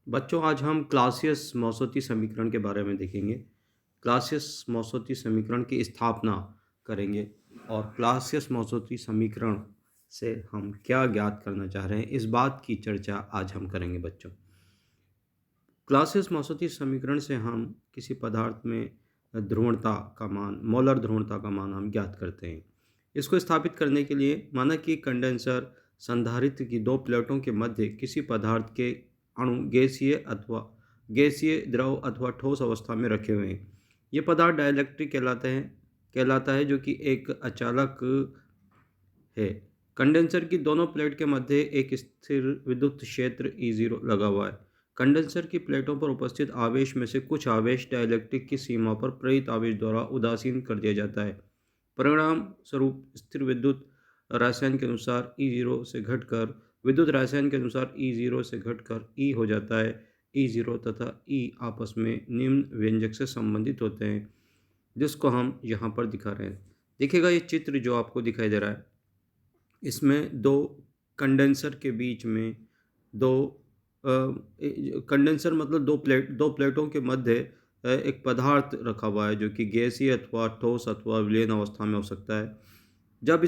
बच्चों आज हम क्लासियस मौसौती समीकरण के बारे में देखेंगे। क्लासियस मौसौती समीकरण की स्थापना करेंगे और क्लासियस मौसौती समीकरण से हम क्या ज्ञात करना चाह रहे हैं, इस बात की चर्चा आज हम करेंगे बच्चों। क्लासियस मौसौती समीकरण से हम किसी पदार्थ में ध्रुवणता का मान, मोलर ध्रुवणता का मान हम ज्ञात करते हैं। इसको स्थापित करने के लिए माना कि कंडेंसर संधारित्र की दो प्लेटों के मध्य किसी पदार्थ के अणु गैसीय द्रव अथवा ठोस अवस्था में रखे हुए हैं। ये पदार्थ डाइलेक्ट्रिक कहलाता है जो कि एक अचालक है। कंडेंसर की दोनों प्लेट के मध्य एक स्थिर विद्युत क्षेत्र E0 लगा हुआ है। कंडेंसर की प्लेटों पर उपस्थित आवेश में से कुछ आवेश डाइलेक्ट्रिक की सीमा पर प्रेरित आवेश द्वारा उदासीन कर दिया जाता है। परिणाम स्वरूप स्थिर विद्युत रसायन के अनुसार E0 से घटकर विद्युत रसायन के अनुसार E0 से घटकर E हो जाता है। E0 तथा E आपस में निम्न व्यंजक से संबंधित होते हैं, जिसको हम यहाँ पर दिखा रहे हैं। देखिएगा ये चित्र जो आपको दिखाई दे रहा है, इसमें दो कंडेंसर के बीच में दो कंडेंसर मतलब दो प्लेटों के मध्य एक पदार्थ रखा हुआ है जो कि गैसीय अथवा ठोस अथवा विलयन अवस्था में हो सकता है। जब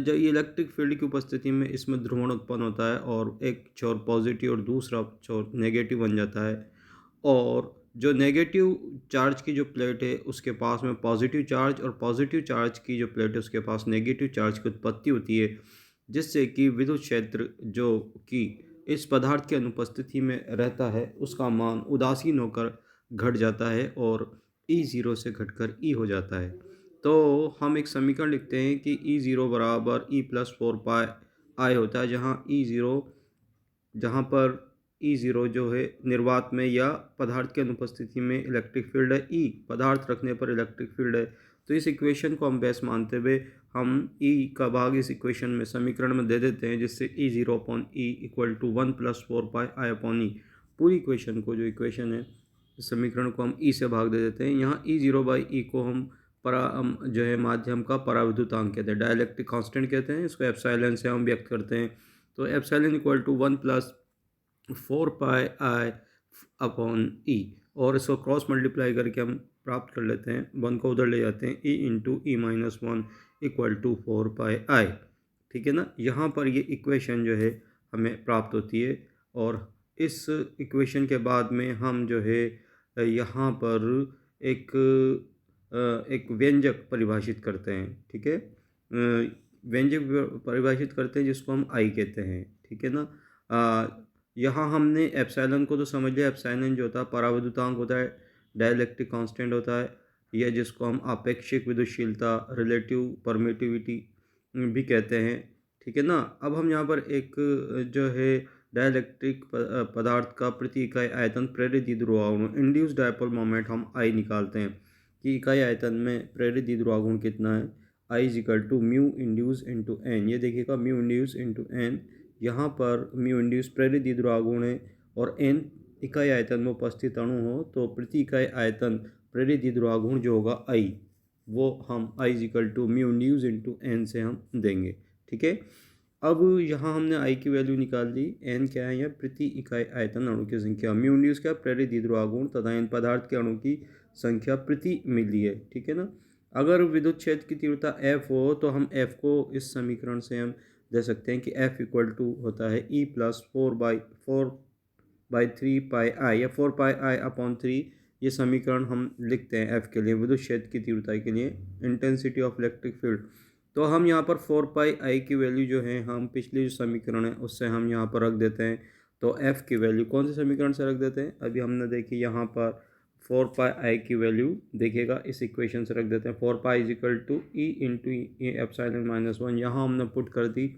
ये इलेक्ट्रिक फील्ड की उपस्थिति में इसमें ध्रुवण उत्पन्न होता है और एक छोर पॉजिटिव और दूसरा छोर नेगेटिव बन जाता है, और जो नेगेटिव चार्ज की जो प्लेट है उसके पास में पॉजिटिव चार्ज और पॉजिटिव चार्ज की जो प्लेट है उसके पास नेगेटिव चार्ज की उत्पत्ति होती है, जिससे कि विद्युत क्षेत्र जो कि इस पदार्थ की अनुपस्थिति में रहता है उसका मान उदासीन होकर घट जाता है और E0 से घटकर E हो जाता है। तो हम एक समीकरण लिखते हैं कि E0 बराबर E+4 पाई आई होता है, जहाँ पर E0 जो है निर्वात में या पदार्थ की अनुपस्थिति में इलेक्ट्रिक फील्ड है, E पदार्थ रखने पर इलेक्ट्रिक फील्ड है। तो इस इक्वेशन को हम बेस मानते हुए हम E का भाग इस इक्वेशन में समीकरण में दे देते हैं, जिससे E0/E equal to 1+4 pi I/E। पूरी इक्वेशन को, जो इक्वेशन है, इस समीकरण को हम E से भाग दे देते हैं। यहाँ E0/E को हम जो है माध्यम का पराविद्युतांक कहते हैं, डाइलेक्ट्रिक कांस्टेंट कहते हैं। इसको एप्सिलॉन से हम व्यक्त करते हैं। तो epsilon equal to 1+4 pi I/E, और इसको क्रॉस मल्टीप्लाई करके हम प्राप्त कर लेते हैं। 1 को उधर ले जाते हैं, E/E-1 equal to 4 pi I। ठीक है ना। यहाँ पर ये इक्वेशन जो है हमें प्राप्त होती है, और इस इक्वेशन के बाद में हम जो है यहाँ पर एक एक व्यंजक परिभाषित करते हैं। ठीक है, व्यंजक परिभाषित करते हैं जिसको हम आई कहते हैं। ठीक है ना। यहाँ हमने एप्सिलॉन को तो समझ लिया। एप्सिलॉन जो होता है पराविद्युतांक होता है, डाइलेक्ट्रिक कांस्टेंट होता है, या जिसको हम आपेक्षिक विद्युतशीलता, रिलेटिव परमिटिविटी भी कहते हैं। ठीक है ना। अब हम यहाँ पर एक जो है डाइलेक्ट्रिक पदार्थ का प्रति इकाई आयतन प्रेरित द्विध्रुवाघूर्ण इंड्यूस्ड डायपोल मोमेंट हम आई निकालते हैं कि इकाई आयतन में प्रेरित द्विध्रुवाघूर्ण कितना है। I is equal to mu induce into N. ये देखिएगा, म्यू इंड्यूस इंटू एन। यहाँ पर म्यू इंड्यूस प्रेरित द्विध्रुवाघूर्ण है और एन इकाई आयतन में उपस्थित अणु हो, तो प्रति इकाई आयतन प्रेरित द्विध्रुवाघूर्ण जो होगा आई, वो हम I is equal to mu induce into N से हम देंगे। ठीक है। अब यहाँ हमने आई की वैल्यू निकाल दी। एन क्या है, यह प्रति इकाई आयतन अणु की संख्या। म्यू इंड्यूस क्या, प्रेरित द्विध्रुवाघूर्ण तथा इन पदार्थ के अणु की संख्या प्रति मिली है। ठीक है ना। अगर विद्युत क्षेत्र की तीव्रता F हो तो हम F को इस समीकरण से हम दे सकते हैं कि F इक्वल टू होता है E+4/3 पाई I या 4 पाई I/3। ये समीकरण हम लिखते हैं F के लिए, विद्युत क्षेत्र की तीव्रता के लिए, इंटेंसिटी ऑफ इलेक्ट्रिक फील्ड। तो हम यहाँ पर 4 पाई I की वैल्यू जो है हम पिछले जो समीकरण है उससे हम यहाँ पर रख देते हैं। तो F की वैल्यू कौन से समीकरण से रख देते हैं, अभी हमने देखी यहाँ पर 4 पाई I की वैल्यू देखिएगा इस इक्वेशन से रख देते हैं। 4 pi is equal to E into epsilon. यहाँ हमने पुट कर दी,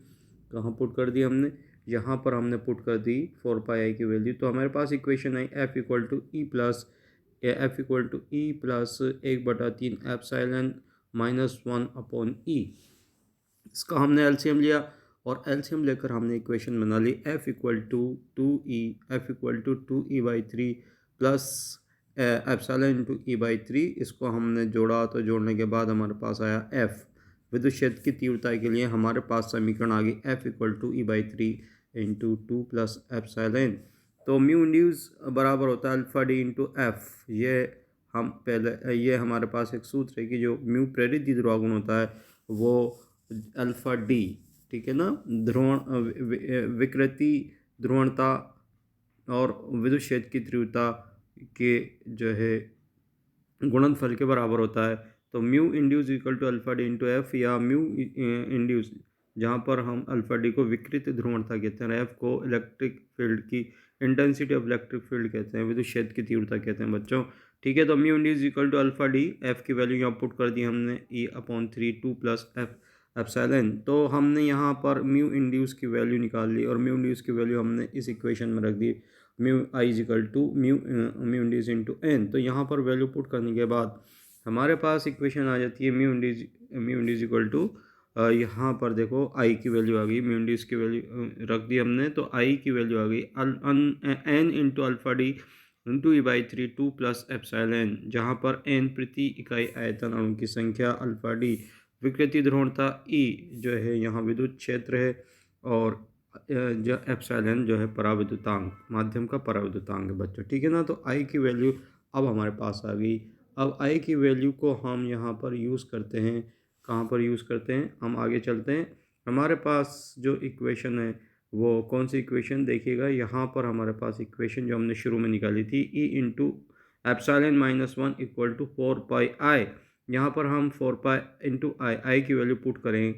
कहाँ पुट कर दी हमने, यहाँ पर हमने पुट कर दी 4 पाई I की वैल्यू। तो हमारे पास equation I F equal to E plus 1/3 epsilon. इसका हमने एलसीएम लिया और एलसीएम लेकर हमने इक्वेशन बना ली F equal to 2E plus epsilon into E/3। इसको हमने जोड़ा, तो जोड़ने के बाद हमारे पास आया F। विद्युत क्षेत्र की तीव्रता के लिए हमारे पास समीकरण आ गई F equal to E/3 into 2 plus epsilon तो म्यू इंड्यूस बराबर होता है अल्फ़ा डी इंटू एफ। ये हमारे पास एक सूत्र है कि जो म्यू प्रेरित द्विध्रुवागुण होता है वो अल्फ़ा डी, ठीक है ना, विकृति ध्रुवणता और विद्युत क्षेत्र की तीव्रता के जो है गुणनफल के बराबर होता है। तो mu induce equal to alpha D into F, या म्यू इंड्यूस जहाँ पर हम अल्फ़ा डी को विकृत ध्रुवणता कहते हैं, एफ को इलेक्ट्रिक फील्ड की इंटेंसिटी ऑफ इलेक्ट्रिक फील्ड कहते हैं, विद्युत क्षेत्र की तीव्रता कहते हैं बच्चों, ठीक है। तो mu induce equal to alpha D, F की वैल्यू यहाँ पुट कर दी हमने E/3 2 प्लस एफ एप्सिलॉन। तो हमने यहाँ पर म्यू इंड्यूस की वैल्यू निकाल ली और म्यू इंड्यूस की वैल्यू हमने इस इक्वेशन में रख दी, mu I is equal to mu induce into N. तो यहाँ पर वैल्यू पुट करने के बाद हमारे पास इक्वेशन आ जाती है म्यू इंड्यूस इक्वल टू, यहाँ पर देखो आई की वैल्यू आ गई, म्यू इंड्यूस की वैल्यू रख दी हमने, तो आई की वैल्यू आ गई N into alpha D into E/3 2 plus epsilon, जहाँ पर एन प्रति इकाई आयतन अणु की संख्या, अल्फ़ा डी विकृति ध्रुवणता, ई जो है यहाँ विद्युत क्षेत्र है, और जो एप्सिलॉन जो है पराविद्युतांक, माध्यम का पराविद्युतांक है बच्चों, ठीक है ना। तो आई की वैल्यू अब हमारे पास आ गई। अब आई की वैल्यू को हम यहाँ पर यूज़ करते हैं, कहाँ पर यूज़ करते हैं, हम आगे चलते हैं। हमारे पास जो इक्वेशन है वो कौन सी इक्वेशन देखिएगा, यहाँ पर हमारे पास इक्वेशन जो हमने शुरू में निकाली थी E into epsilon -1 equal to 4πi। यहाँ पर हम 4π इंटू आई की वैल्यू पुट करें,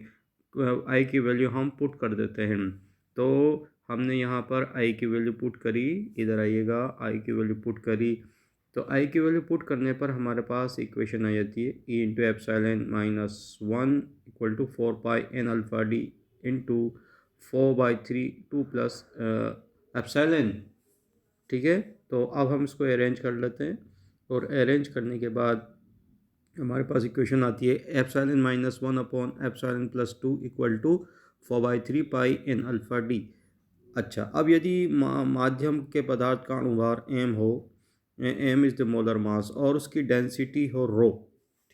आई की वैल्यू हम पुट कर देते हैं। तो हमने यहाँ पर आई की वैल्यू पुट करी, इधर आइएगा, आई की वैल्यू पुट करी, तो आई की वैल्यू पुट करने पर हमारे पास इक्वेशन आ जाती है E into epsilon -1 equal to 4π N alpha D into 4/3 2 plus epsilon, ठीक है। तो अब हम इसको अरेंज कर लेते हैं, और अरेंज करने के बाद हमारे पास इक्वेशन आती है epsilon -1 upon epsilon plus 2 equal to 4/3 pi N alpha D. अच्छा, अब यदि माध्यम के पदार्थ का अणुभार m हो, m is the molar mass, और उसकी डेंसिटी हो रो,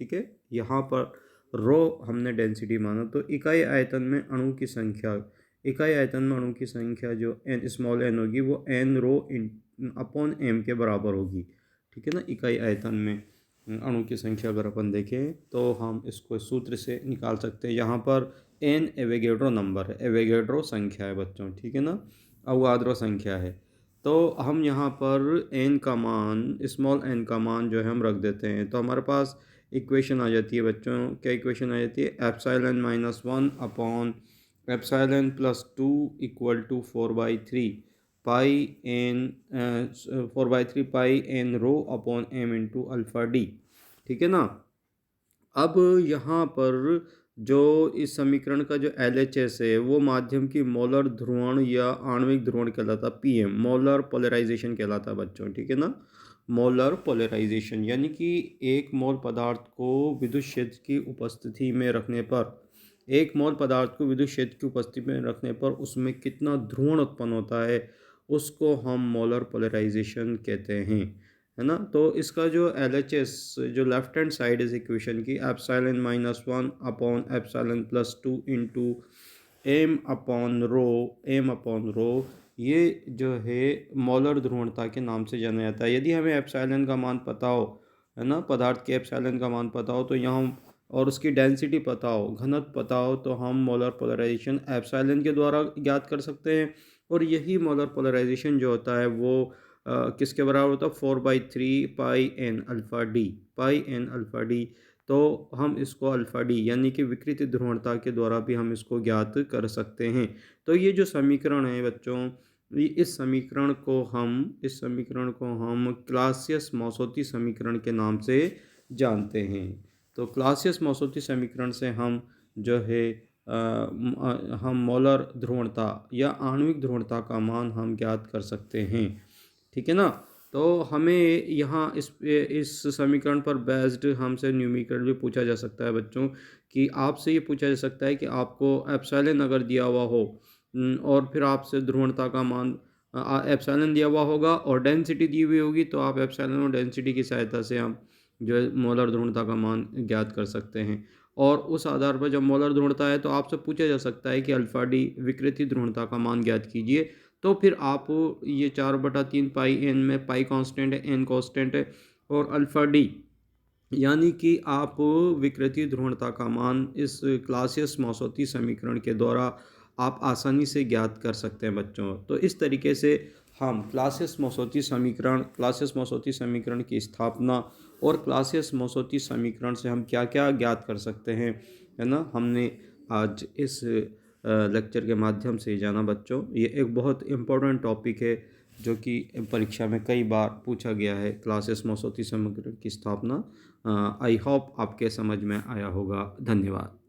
ठीक है, यहाँ पर रो हमने डेंसिटी माना, तो इकाई आयतन में अणु की संख्या, इकाई आयतन में अणु की संख्या जो n स्मॉल n होगी वो n रो अपॉन m के बराबर होगी, ठीक है ना। इकाई आयतन में अणु की संख्या अगर अपन देखें तो हम इसको सूत्र से निकाल सकते हैं, यहाँ पर n एवोगैड्रो नंबर है, एवोगैड्रो संख्या है बच्चों, ठीक है ना, अवोगाद्रो संख्या है। तो हम यहाँ पर n का मान, स्मॉल n का मान जो है हम रख देते हैं, तो हमारे पास इक्वेशन आ जाती है बच्चों, क्या इक्वेशन आ जाती है, epsilon -1 upon epsilon plus 2 equal to 4/3 pi N rho upon m into alpha D, ठीक है ना। अब यहाँ पर जो इस समीकरण का जो LHS है वो माध्यम की मोलर ध्रुवण या आणविक ध्रुवण कहलाता, PM मोलर पोलराइजेशन कहलाता बच्चों, ठीक है ना। मोलर पोलराइजेशन यानी कि एक मोल पदार्थ को विद्युत क्षेत्र की उपस्थिति में रखने पर, एक मोल पदार्थ को विद्युत क्षेत्र की उपस्थिति में रखने पर उसमें कितना ध्रुवण उत्पन्न होता है, उसको हम मोलर पोलराइजेशन कहते हैं, है ना। तो इसका जो LHS जो लेफ्ट हैंड साइड इस इक्वेशन की, epsilon -1 upon epsilon plus 2 into m upon rho, ये जो है मोलर ध्रुवणता के नाम से जाना जाता है। यदि हमें एप्सिलॉन का मान पता हो, है ना, पदार्थ के एप्सिलॉन का मान पता हो तो यहाँ, और उसकी डेंसिटी पता हो, घनत्व पता हो, तो हम मोलर पोलराइजेशन एप्सिलॉन के द्वारा ज्ञात कर सकते हैं। और यही मोलर पोलराइजेशन जो होता है वो किसके बराबर होता है, 4/3 पाई एन अल्फ़ा डी। तो हम इसको अल्फ़ा डी यानी कि विकृत ध्रुवणता के द्वारा भी हम इसको ज्ञात कर सकते हैं। तो ये जो समीकरण है बच्चों, इस समीकरण को हम क्लासियस-मौसौती समीकरण के नाम से जानते हैं। तो क्लासियस-मौसौती समीकरण से हम जो है हम मोलर ध्रुवणता या आणविक ध्रुवणता का मान हम ज्ञात कर सकते हैं, ठीक है ना। तो हमें यहाँ इस समीकरण पर बेस्ड हमसे न्यूमेरिकल भी पूछा जा सकता है बच्चों, कि आपसे ये पूछा जा सकता है कि आपको एप्सिलॉन अगर दिया हुआ हो और फिर आपसे ध्रुवणता का मान, एप्सिलॉन दिया हुआ होगा और डेंसिटी दी हुई होगी, तो आप एप्सिलॉन और डेंसिटी की सहायता से हम जो है मोलर ध्रुवणता का मान ज्ञात कर सकते हैं। और उस आधार पर जब मोलर ध्रुवणता है तो आपसे पूछा जा सकता है कि अल्फ़ा डी विकृति ध्रुवणता का मान ज्ञात कीजिए, तो फिर आप ये 4/3 पाई एन में पाई कांस्टेंट है, एन कांस्टेंट है और अल्फ़ा डी यानी कि आप विकृतीय ध्रुवणता का मान इस क्लासियस मौसौती समीकरण के द्वारा आप आसानी से ज्ञात कर सकते हैं बच्चों। तो इस तरीके से हम क्लासियस मौसौती समीकरण की स्थापना और क्लासियस मौसौती समीकरण से हम क्या क्या ज्ञात कर सकते हैं, है ना, हमने आज इस लेक्चर के माध्यम से जाना बच्चों। ये एक बहुत इम्पोर्टेंट टॉपिक है जो कि परीक्षा में कई बार पूछा गया है, क्लासियस मौसौती समीकरण की स्थापना। आई होप आपके समझ में आया होगा। धन्यवाद।